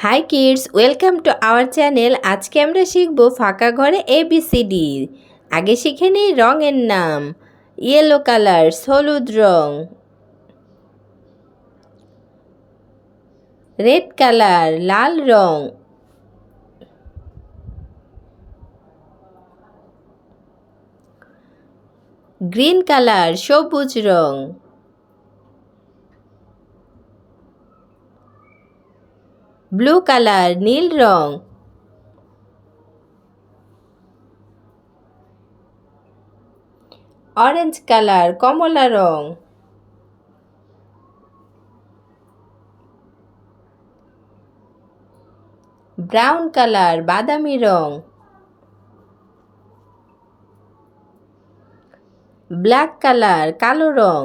High kids, welcome to our channel. আজকে আমরা শিখব ফাঁকা ঘরে ABCD। আগে শিখে নিই রঙের নাম। ইয়েলো কালার, হলুদ রং। রেড কালার, লাল রং। গ্রিন কালার, সবুজ রং। ব্লু কালার, নীল রং। অরেঞ্জ কালার, কমলা রং। ব্রাউন কালার, বাদামি রং। ব্ল্যাক কালার, কালো রং।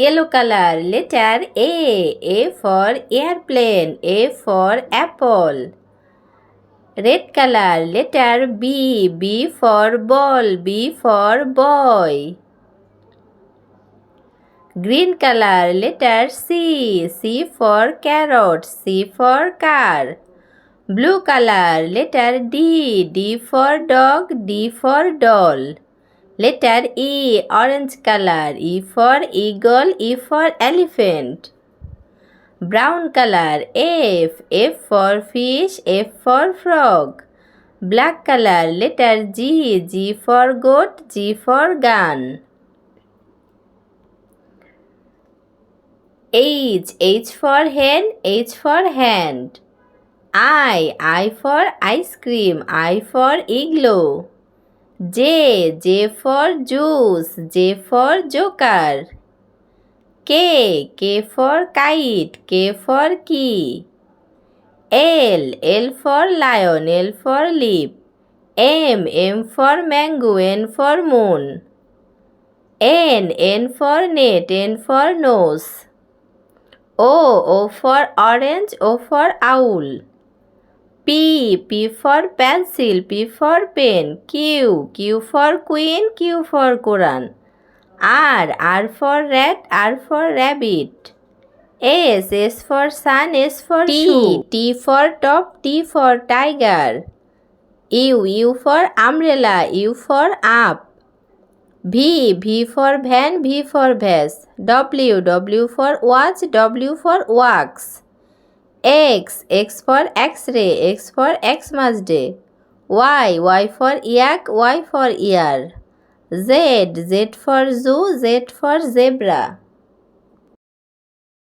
Yellow color, letter A for airplane, A for apple. Red color, letter B for ball, B for boy. Green color, letter C for carrot, C for car. Blue color, letter D for dog, D for doll. Letter E, orange color, E for eagle, E for elephant. Brown color, F for fish, F for frog. Black color, letter G for goat, G for gun. H for hen, H for hand. I for ice cream, I for igloo. J for juice, J for joker. K for kite, K for key. L for lion, L for leaf. M for mango, N for moon. N for net, N for nose. O for orange, O for owl. P for pencil, P for pen. Q for queen, Q for Quran. R for rat, R for rabbit. S for sun, S for shoe. T for top, T for tiger. U for umbrella, U for up. V for van, V for vase. W for watch, W for wax. X for X-ray, X for Xmas day. Y for yak, Y for ear. Z for zoo, Z for zebra.